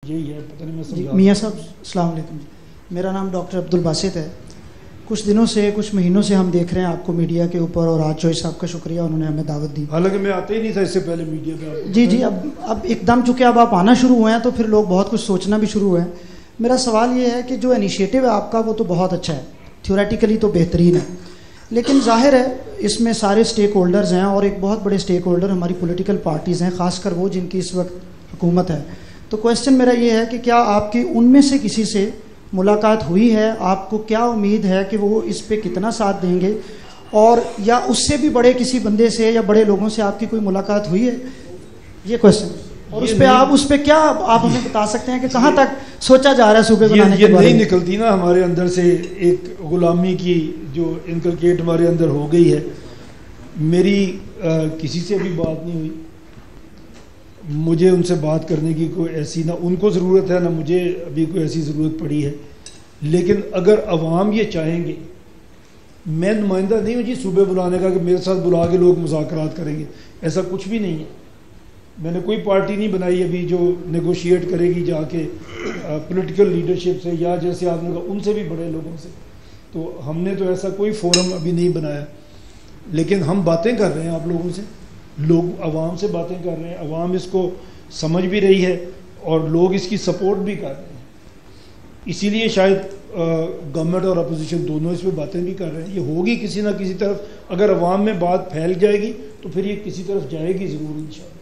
یہی ہے، پتہ نہیں میں سمجھا۔ میاں صاحب السلام علیکم، میرا نام ڈاکٹر عبدالباسط ہے۔ کچھ دنوں سے کچھ مہینوں سے ہم دیکھ رہے ہیں آپ کو میڈیا کے اوپر، اور آج جوئی صاحب کا شکریہ، انہوں نے ہمیں دعوت دی۔ حالانکہ میں آتا ہی نہیں تھا اس سے پہلے میڈیا پہ۔ جی اب ایک دم چونکہ اب آپ آنا شروع ہوئے ہیں تو پھر لوگ بہت کچھ سوچنا بھی شروع ہوئے ہیں۔ میرا سوال یہ ہے کہ جو انیشیٹو ہے آپ کا وہ تو بہت اچھا ہے، تھیوریٹیکلی تو بہترین ہے، لیکن ظاہر ہے اس میں سارے سٹیک ہولڈرز ہیں، اور ایک بہت بڑے سٹیک ہولڈر ہماری پولیٹیکل پارٹیز ہیں، خاص کر وہ جن کی اس وقت حکومت ہے۔ تو کویسچن میرا یہ ہے کہ کیا آپ کی ان میں سے کسی سے ملاقات ہوئی ہے؟ آپ کو کیا امید ہے کہ وہ اس پہ کتنا ساتھ دیں گے؟ اور یا اس سے بھی بڑے کسی بندے سے یا بڑے لوگوں سے آپ کی کوئی ملاقات ہوئی ہے؟ یہ کویسچن، اور اس پہ کیا آپ ہمیں بتا سکتے ہیں کہ کہاں تک سوچا جا رہا ہے صوبے بنانے کے بارے میں؟ یہ نہیں نکلتی نا ہمارے اندر سے ایک غلامی کی جو انکلکیٹ ہمارے اندر ہو گئی ہے۔ میری کسی سے بھی بات نہیں ہوئی، مجھے ان سے بات کرنے کی کوئی ایسی نہ ان کو ضرورت ہے، نہ مجھے ابھی کوئی ایسی ضرورت پڑی ہے۔ لیکن اگر عوام یہ چاہیں گے، میں نمائندہ نہیں ہوں جی صوبے بلانے کا کہ میرے ساتھ بلا کے لوگ مذاکرات کریں گے، ایسا کچھ بھی نہیں ہے۔ میں نے کوئی پارٹی نہیں بنائی ابھی جو نیگوشیٹ کرے گی جا کے پولیٹیکل لیڈرشپ سے، یا جیسے آپ نے کہا ان سے بھی بڑے لوگوں سے۔ تو ہم نے تو ایسا کوئی فورم ابھی نہیں بنایا، لیکن ہم باتیں کر رہے ہیں آپ لوگوں سے، لوگ عوام سے باتیں کر رہے ہیں، عوام اس کو سمجھ بھی رہی ہے اور لوگ اس کی سپورٹ بھی کر رہے ہیں۔ اسی لیے شاید گورنمنٹ اور اپوزیشن دونوں اس پہ باتیں بھی کر رہے ہیں۔ یہ ہوگی کسی نہ کسی طرف، اگر عوام میں بات پھیل جائے گی تو پھر یہ کسی طرف جائے گی ضرور انشاءاللہ۔